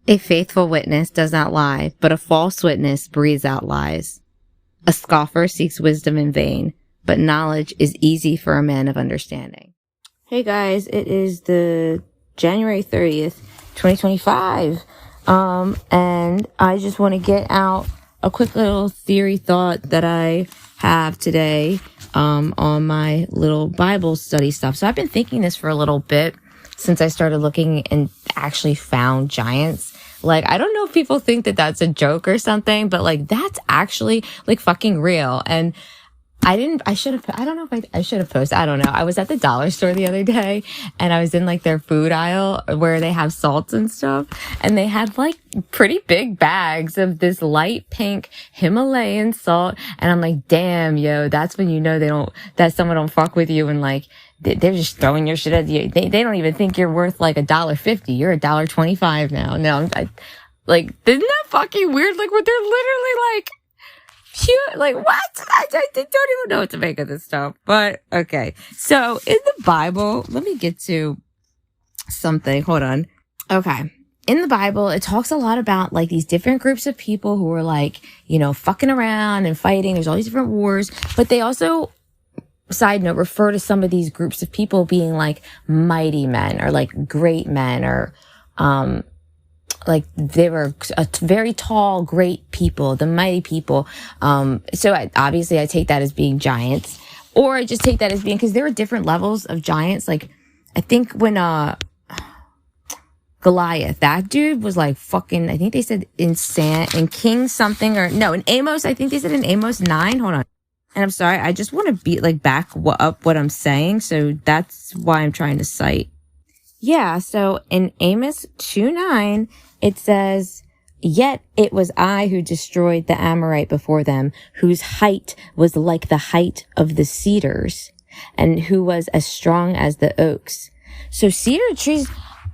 A faithful witness does not lie, but a false witness breathes out lies. A scoffer seeks wisdom in vain, but knowledge is easy for a man of understanding. Hey guys, it is the January 30th, 2025. And I just want to get out a quick little theory thought that I have today, on my little Bible study stuff. So I've been thinking this for a little bit since I started looking and actually found giants. Like, I don't know if people think that that's a joke or something, but like, that's actually like fucking real. And I should have posted. I don't know. I was at the dollar store the other day and I was in like their food aisle where they have salts and stuff. And they had like pretty big bags of this light pink Himalayan salt. And I'm like, damn, yo, that's when you know that someone don't fuck with you. And like, they're just throwing your shit at you. They don't even think you're worth like $1.50. You're $1.25 now. No, like, isn't that fucking weird? Like, what they're literally like, cute. Like, what? I don't even know what to make of this stuff. But, okay. So, in the Bible, let me get to something. Hold on. Okay. In the Bible, it talks a lot about, like, these different groups of people who are, like, you know, fucking around and fighting. There's all these different wars. But they also, side note, refer to some of these groups of people being, like, mighty men or, like, great men or, like they were a very tall, great people, the mighty people. So obviously I take that as being giants, or I just take that as being, cause there are different levels of giants. Like I think when, Goliath, that dude was like fucking, I think they said in King something in Amos, I think they said in Amos 9. Hold on. And I'm sorry. I just want to back up what I'm saying. So that's why I'm trying to cite. Yeah. So in Amos 2:9, it says, "Yet it was I who destroyed the Amorite before them, whose height was like the height of the cedars, and who was as strong as the oaks." So cedar trees,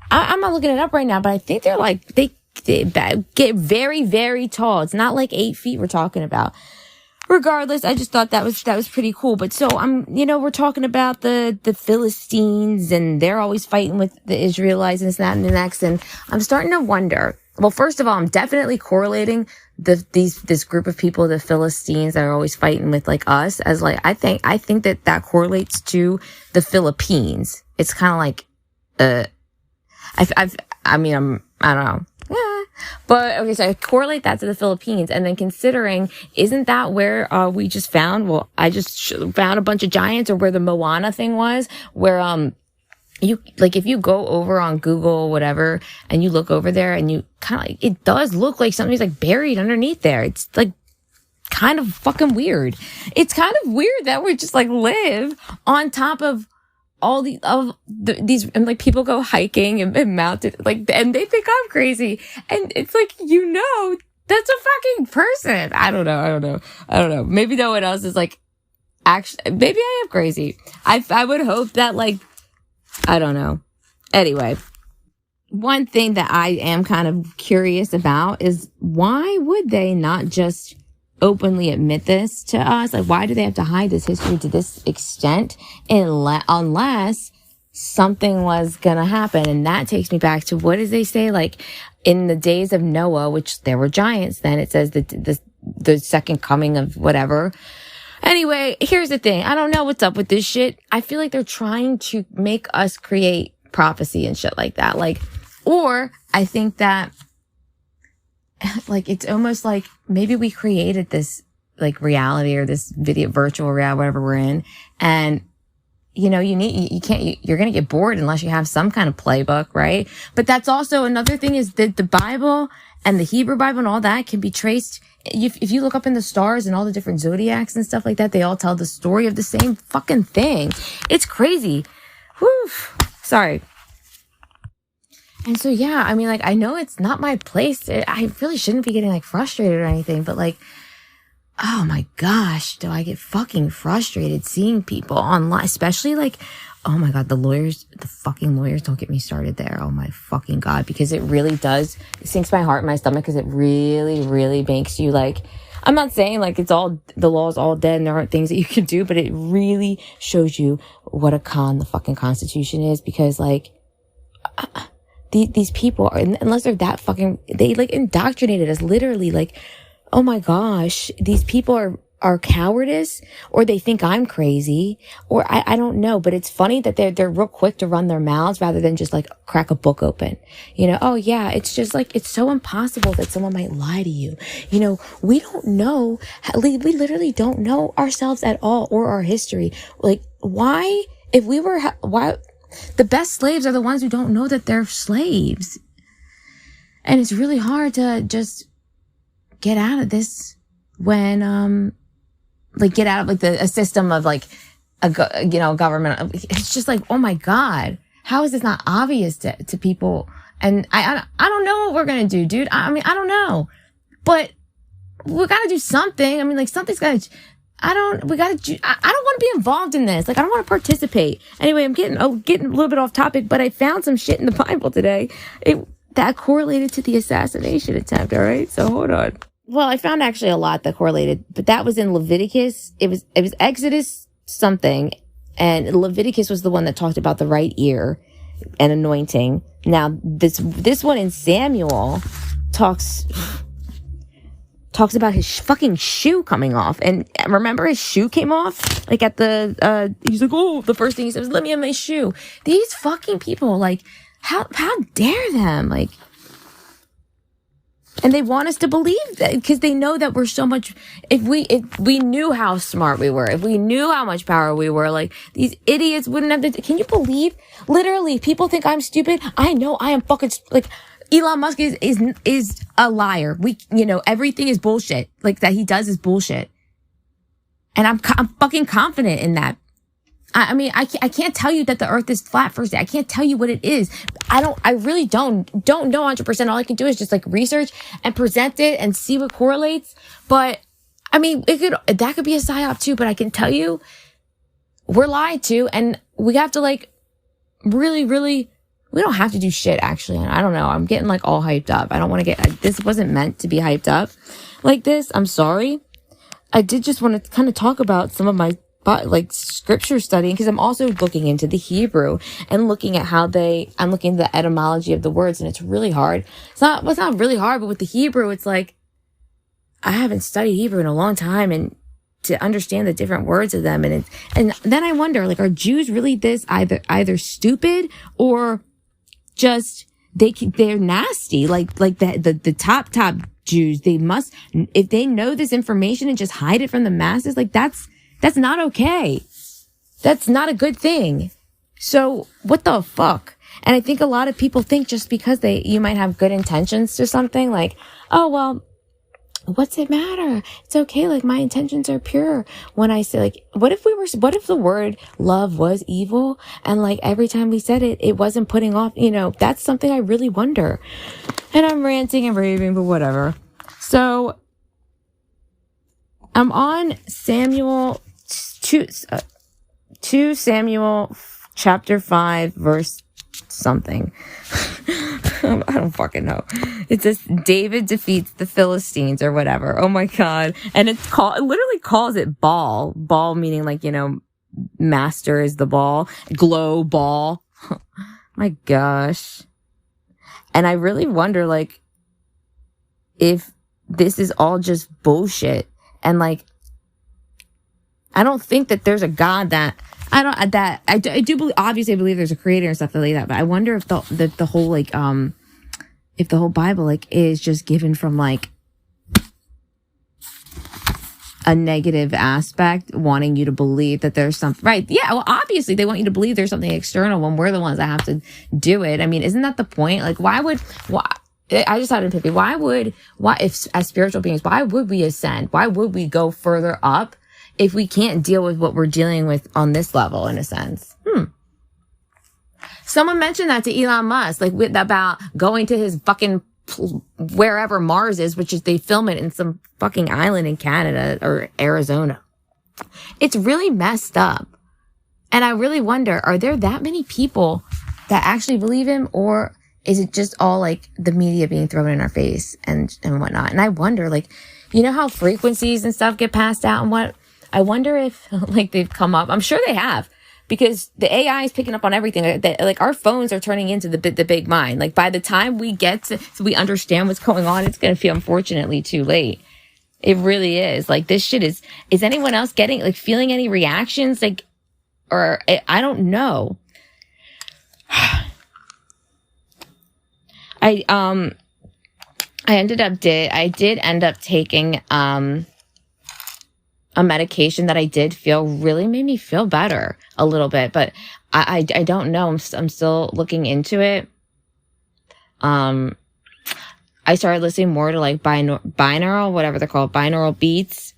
I'm not looking it up right now, but I think they're like, they get very, very tall. It's not like 8 feet we're talking about. Regardless, I just thought that was pretty cool. But so we're talking about the Philistines, and they're always fighting with the Israelites and this, that, and the next. And I'm starting to wonder. Well, first of all, I'm definitely correlating this group of people, the Philistines, that are always fighting with like us, as like I think that correlates to the Philippines. It's kind of like I don't know. Yeah. But okay, so I correlate that to the Philippines, and then considering, isn't that where we just found? Well, I just found a bunch of giants, or where the Moana thing was, where you like if you go over on Google, whatever, and you look over there, and you kind of like, it does look like something's like buried underneath there. It's like kind of fucking weird. It's kind of weird that we just like live on top of all these, and like people go hiking and mountain, like, and they think I'm crazy. And it's like, that's a fucking person. I don't know. Maybe no one else is like, actually, maybe I am crazy. I would hope that, like, I don't know. Anyway, one thing that I am kind of curious about is, why would they not just openly admit this to us? Like, why do they have to hide this history to this extent unless something was gonna happen? And that takes me back to, what does they say? Like, in the days of Noah, which there were giants then, it says that the second coming of whatever. Anyway, here's the thing. I don't know what's up with this shit. I feel like they're trying to make us create prophecy and shit like that. Like, or I think that, like, it's almost like maybe we created this like reality, or this virtual reality, whatever we're in. And, you're going to get bored unless you have some kind of playbook, right? But that's also another thing, is that the Bible and the Hebrew Bible and all that can be traced. If you look up in the stars and all the different zodiacs and stuff like that, they all tell the story of the same fucking thing. It's crazy. Whew. Sorry. And so, yeah, I mean, like, I know it's not my place. I really shouldn't be getting like frustrated or anything, but like, oh my gosh, do I get fucking frustrated seeing people online, especially like, oh my God, the fucking lawyers, don't get me started there. Oh my fucking God, because it really does, it sinks my heart in my stomach, because it really, really makes you like, I'm not saying like the law is all dead and there aren't things that you can do, but it really shows you what a con the fucking Constitution is, because like, these people, unless they're that fucking, they like indoctrinated us literally, like, oh my gosh, these people are cowardice, or they think I'm crazy, or I don't know, but it's funny that they're real quick to run their mouths rather than just like crack a book open. You know, oh yeah, it's just like, it's so impossible that someone might lie to you. You know, we don't know, we literally don't know ourselves at all or our history. Like, why, why, the best slaves are the ones who don't know that they're slaves. And it's really hard to just get out of this when, like get out of like a system of like government. It's just like, oh my God, how is this not obvious to people? And I don't know what we're going to do, dude. I mean, I don't know, but we got to do something. I mean, like something's got to, I don't want to be involved in this. Like, I don't want to participate. Anyway, I'm getting a little bit off topic, but I found some shit in the Bible today. That correlated to the assassination attempt. All right. So hold on. Well, I found actually a lot that correlated, but that was in Leviticus. It was Exodus something, and Leviticus was the one that talked about the right ear and anointing. Now, this one in Samuel talks about his fucking shoe coming off. And remember, his shoe came off? Like at he's like, oh, the first thing he says, let me have my shoe. These fucking people, like, how dare them? Like, and they want us to believe that because they know that we're so much, if we knew how smart we were, if we knew how much power we were, like these idiots wouldn't have to, can you believe? Literally, people think I'm stupid. I know I am fucking, like, Elon Musk is a liar. Everything is bullshit. Like that he does is bullshit. And I'm fucking confident in that. I mean, I can't tell you that the earth is flat first. I can't tell you what it is. I really don't know 100%. All I can do is just like research and present it and see what correlates. But I mean, that could be a psyop too, but I can tell you we're lied to, and we have to like really, really, we don't have to do shit actually. I don't know. I'm getting like all hyped up. I don't want to this wasn't meant to be hyped up like this. I'm sorry. I did just want to kind of talk about some of my like scripture studying, because I'm also looking into the Hebrew and looking at I'm looking at the etymology of the words, and it's really hard. It's not really hard, but with the Hebrew, it's like, I haven't studied Hebrew in a long time, and to understand the different words of them. And then I wonder, like, are Jews really this either stupid or just, they're nasty? Like the top Jews, they must, if they know this information and just hide it from the masses, like that's not okay. That's not a good thing. So what the fuck? And I think a lot of people think just because you might have good intentions to something, like, oh, well, what's it matter? It's okay. Like, my intentions are pure. When I say, like, what if the word love was evil? And like every time we said it, it wasn't putting off, that's something I really wonder. And I'm ranting and raving, but whatever. So I'm on Samuel 2 Samuel chapter 5 verse something. I don't fucking know. It says David defeats the Philistines or whatever. Oh my God. And it literally calls it ball. Ball meaning like, master is the ball. Glow ball. My gosh. And I really wonder, like, if this is all just bullshit. And like, I don't think that there's a God I do believe, obviously I believe there's a creator and stuff like that, but I wonder if the whole, like, if the whole Bible, like, is just given from, like, a negative aspect, wanting you to believe that there's something, right? Yeah, well, obviously they want you to believe there's something external when we're the ones that have to do it. I mean, isn't that the point? Like, I just had an epiphany. If as spiritual beings, why would we ascend? Why would we go further up if we can't deal with what we're dealing with on this level, in a sense? Someone mentioned that to Elon Musk, like, about going to his fucking wherever Mars is, which is, they film it in some fucking island in Canada or Arizona. It's really messed up. And I really wonder, are there that many people that actually believe him, or is it just all like the media being thrown in our face and whatnot? And I wonder, like, how frequencies and stuff get passed out and what? I wonder if, like, they've come up. I'm sure they have. because the AI is picking up on everything. Like our phones are turning into the big mind. Like by the time we get to, so we understand what's going on, it's going to feel unfortunately too late. It really is. Like this shit is anyone else getting, like feeling any reactions? Like, or I don't know. I did end up taking, a medication that I did feel really made me feel better a little bit, but I don't know. I'm still looking into it. I started listening more to like binaural, whatever they're called, binaural beats.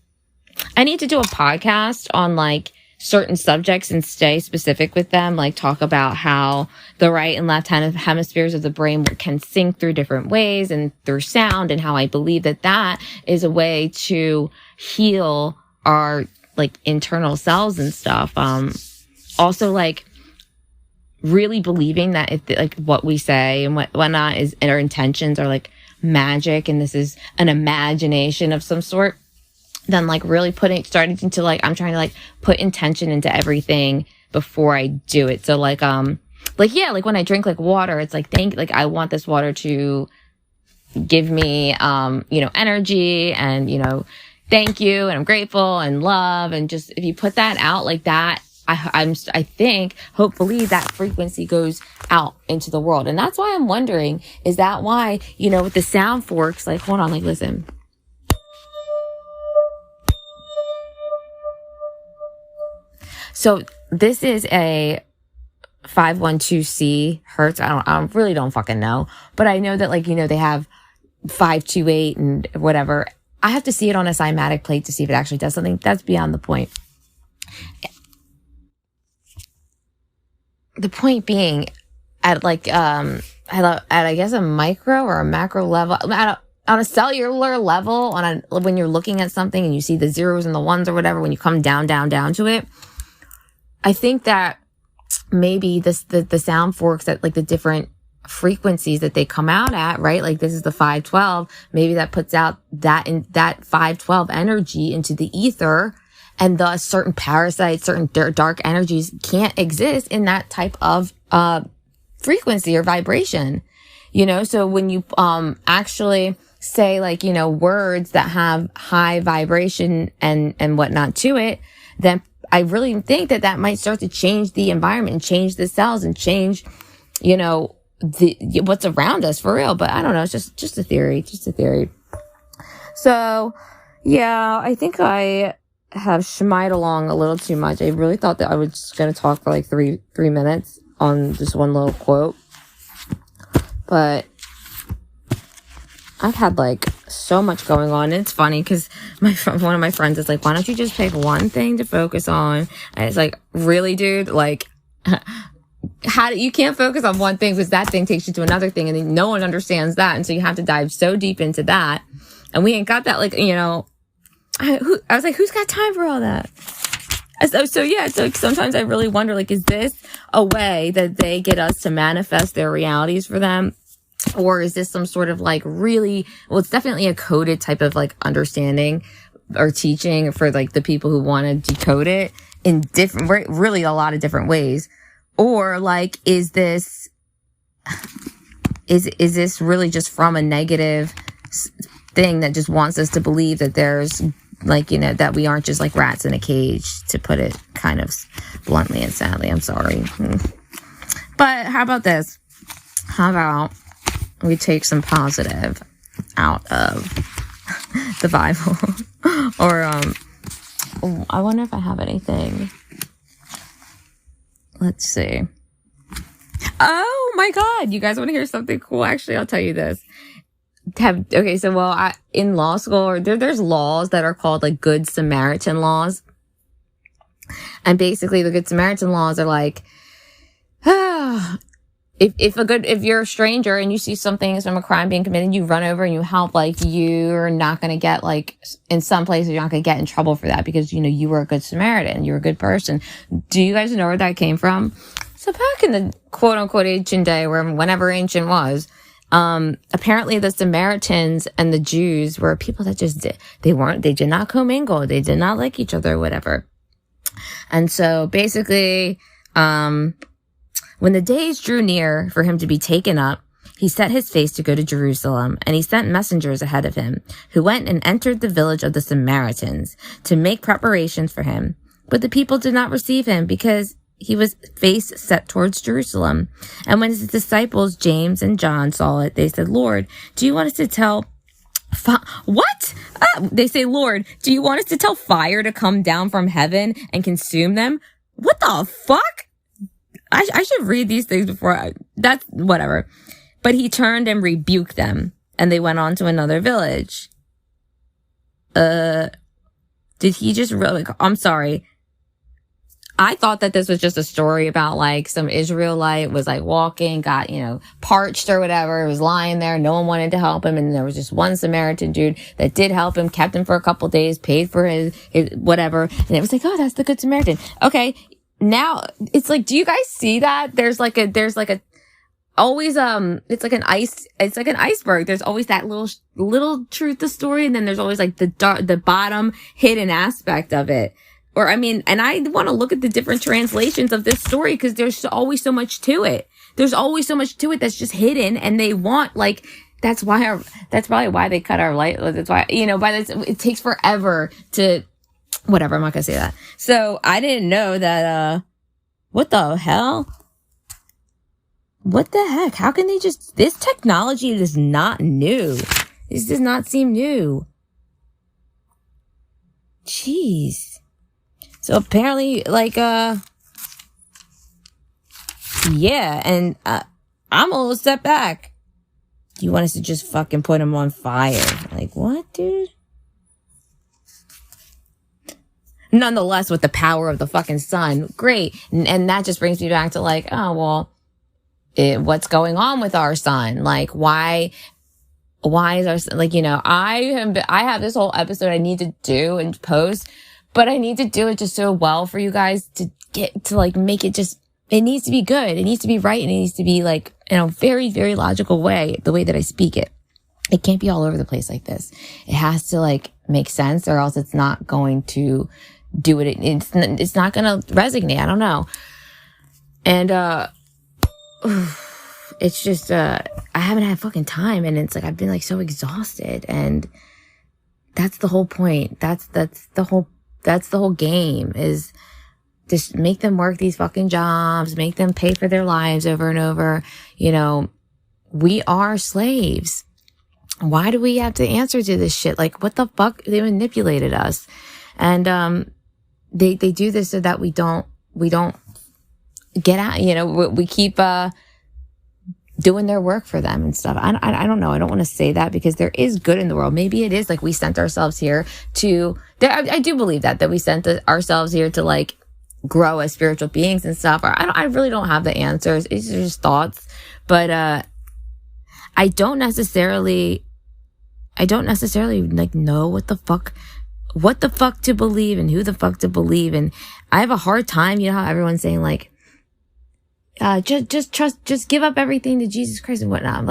I need to do a podcast on like certain subjects and stay specific with them, like talk about how the right and left hemispheres of the brain can sync through different ways and through sound, and how I believe that is a way to heal our like internal selves and stuff. Also like really believing that if like what we say and whatnot is, and our intentions are like magic, and this is an imagination of some sort, then like really starting to like, I'm trying to like put intention into everything before I do it. So like yeah, like when I drink like water, it's like I want this water to give me energy and thank you, and I'm grateful and love, and just if you put that out like that, I think hopefully that frequency goes out into the world. And that's why I'm wondering, is that why with the sound forks, like hold on, like listen. So this is a 512C hertz. I really don't fucking know, but I know that like they have 528 and whatever. I have to see it on a cymatic plate to see if it actually does something. That's beyond the point. The point being, at like at I guess a micro or a macro level, on a cellular level, when you're looking at something and you see the zeros and the ones or whatever, when you come down to it, I think that maybe the sound forks that like the different frequencies that they come out at, right? Like this is the 512. Maybe that puts out that 512 energy into the ether, and thus certain parasites, certain dark energies can't exist in that type of frequency or vibration. So when you actually say like words that have high vibration and whatnot to it, then I really think that might start to change the environment and change the cells and change what's around us for real. But I don't know, it's just a theory. So yeah, I think I have shmied along a little too much. I really thought that I was just going to talk for like three minutes on just one little quote, but I've had like so much going on. And it's funny because one of my friends is like, why don't you just pick one thing to focus on? And it's like, really, dude? Like, you can't focus on one thing because that thing takes you to another thing, and then no one understands that. And so you have to dive so deep into that. And we ain't got that, like, I was like, who's got time for all that? So yeah, it's like sometimes I really wonder, like, is this a way that they get us to manifest their realities for them? Or is this some sort of like well, it's definitely a coded type of like understanding or teaching for like the people who want to decode it in really a lot of different ways. Or like, is this really just from a negative thing that just wants us to believe that there's like, that we aren't just like rats in a cage, to put it kind of bluntly and sadly. I'm sorry. But how about this? How about we take some positive out of the Bible? Or, I wonder if I have anything. Let's see. Oh my God. You guys want to hear something cool? Actually, I'll tell you this. In law school, there's laws that are called like Good Samaritan laws. And basically the Good Samaritan laws are like, if you're a stranger and you see something from a crime being committed, you run over and you help, like, you're not going to get, like, in some places, you're not going to get in trouble for that because, you were a good Samaritan. You were a good person. Do you guys know where that came from? So back in the quote unquote ancient day, whenever ancient was, apparently the Samaritans and the Jews were people that just they did not commingle. They did not like each other or whatever. And so basically, When the days drew near for him to be taken up, he set his face to go to Jerusalem, and he sent messengers ahead of him, who went and entered the village of the Samaritans to make preparations for him. But the people did not receive him, because he was face set towards Jerusalem. And when his disciples, James and John, saw it, they said, Lord, do you want us to tell... What? They say, Lord, do you want us to tell fire to come down from heaven and consume them? What the fuck? I should read these things before that's whatever. But he turned and rebuked them, and they went on to another village. Did he just really, I'm sorry. I thought that this was just a story about like some Israelite was like walking, got, parched or whatever. Was lying there. No one wanted to help him. And there was just one Samaritan dude that did help him, kept him for a couple days, paid for his whatever. And it was like, oh, that's the Good Samaritan. Okay. Now it's like, do you guys see that? There's like always, it's like an iceberg. There's always that little truth to the story. And then there's always like the bottom hidden aspect of it. Or, and I want to look at the different translations of this story because there's always so much to it. There's always so much to it that's just hidden, and they want, that's probably why they cut our light. That's why, it takes forever to, whatever, I'm not going to say that. So I didn't know that, what the hell? What the heck? How can they this technology is not new. This does not seem new. Jeez. So apparently, yeah, and I'm a little step back. You want us to just fucking put him on fire. Like, what, dude? Nonetheless, with the power of the fucking sun, great. And that just brings me back to what's going on with our sun? Like, why is our, I have this whole episode I need to do and post. But I need to do it just so well for you guys to get to make it just, it needs to be good. It needs to be right. And it needs to be in a very, very logical way, the way that I speak it. It can't be all over the place like this. It has to make sense, or else it's not going to do it. It's not going to resonate. I don't know. And, it's just, I haven't had fucking time, and it's I've been so exhausted, and that's the whole point. That's the whole game, is just make them work these fucking jobs, make them pay for their lives over and over. We are slaves. Why do we have to answer to this shit? What the fuck? They manipulated us. And, they do this so that we don't get out, we keep, doing their work for them and stuff. I don't know. I don't want to say that because there is good in the world. Maybe it is we sent ourselves here to, I do believe that we sent ourselves here to grow as spiritual beings and stuff. Or I really don't have the answers. It's just thoughts. But, I don't necessarily know what the fuck to believe and who the fuck to believe. And I have a hard time, how everyone's saying just trust, just give up everything to Jesus Christ and whatnot.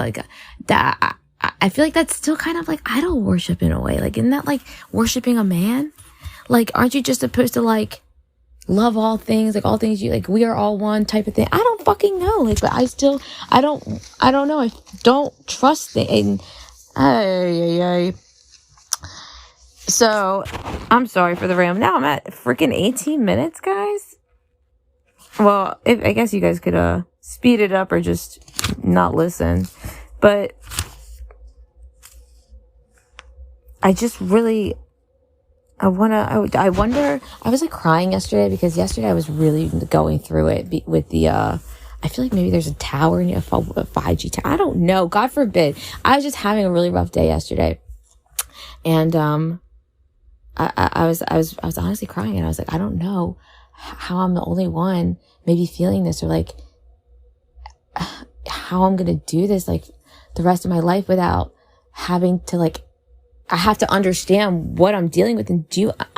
That, I feel that's still kind of idol worship in a way. Isn't that worshiping a man? Aren't you just supposed to love all things, all things you, we are all one type of thing? I don't fucking know. But I don't know. I don't trust it. And, so I'm sorry for the rant. Now I'm at freaking 18 minutes, guys. Well, I guess you guys could, speed it up or just not listen. But I just really, I wonder, I was crying yesterday because yesterday I was really going through it with the, I feel maybe there's a tower in a 5G tower. I don't know. God forbid. I was just having a really rough day yesterday. And, I was honestly crying, and I was I don't know how I'm the only one maybe feeling this, or how I'm going to do this, the rest of my life without having to, I have to understand what I'm dealing with. And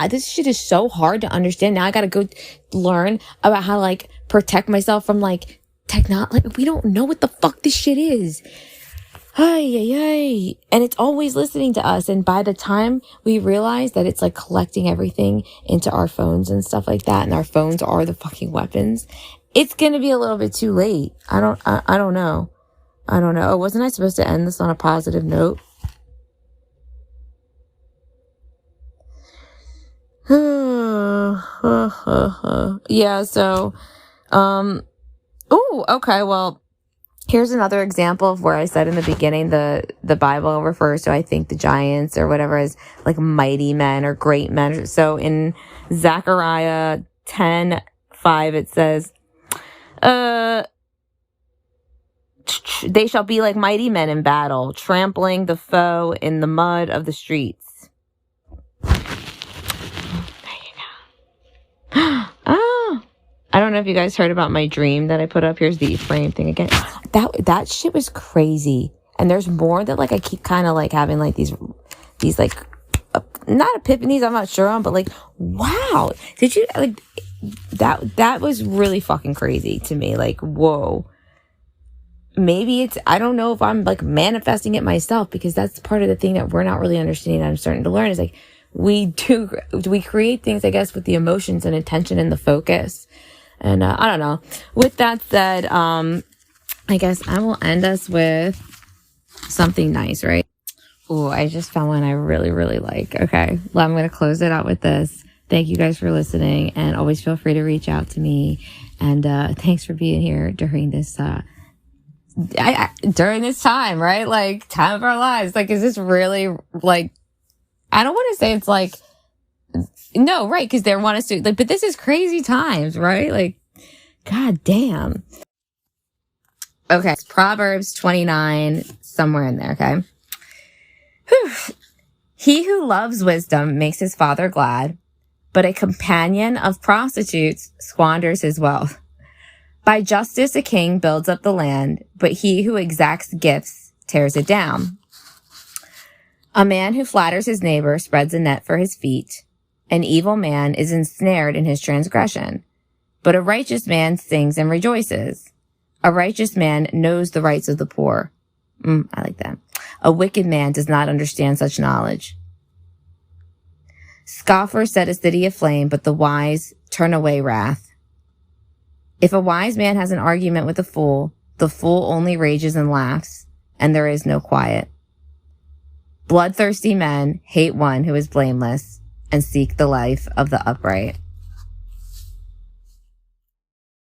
this shit is so hard to understand. Now I got to go learn about how to, protect myself from, technology. We don't know what the fuck this shit is. And it's always listening to us. And by the time we realize that it's collecting everything into our phones and stuff like that, and our phones are the fucking weapons, it's going to be a little bit too late. I don't know. I don't know. Wasn't I supposed to end this on a positive note? Yeah, so, okay, well, here's another example of where I said in the beginning, the Bible refers to, I think, the giants or whatever as like mighty men or great men. So in Zechariah 10:5, it says, they shall be like mighty men in battle, trampling the foe in the mud of the streets. Oh, I don't know if you guys heard about my dream that I put up. Here's the frame thing again. That shit was crazy. And there's more that like I keep kind of like having like these like not epiphanies, I'm not sure on, but like, wow, did you like that was really fucking crazy to me. Like, whoa. Maybe I don't know if I'm like manifesting it myself, because that's part of the thing that we're not really understanding. I'm starting to learn is like, we create things, I guess, with the emotions and attention and the focus. And, I don't know. With that said, I guess I will end us with something nice, right? Oh, I just found one I really, really like. Okay. Well, I'm going to close it out with this. Thank you guys for listening, and always feel free to reach out to me. And, thanks for being here during this, during this time, right? Like, time of our lives. Like, is this really like, I don't want to say it's like, no, right? Because they want us to, like, but this is crazy times, right? Like, god damn. Okay. It's Proverbs 29, somewhere in there, okay? Whew. He who loves wisdom makes his father glad, but a companion of prostitutes squanders his wealth. By justice a king builds up the land, but he who exacts gifts tears it down. A man who flatters his neighbor spreads a net for his feet. An evil man is ensnared in his transgression, but a righteous man sings and rejoices. A righteous man knows the rights of the poor. I like that. A wicked man does not understand such knowledge. Scoffers set a city aflame, but the wise turn away wrath. If a wise man has an argument with a fool, the fool only rages and laughs, and there is no quiet. Bloodthirsty men hate one who is blameless and seek the life of the upright.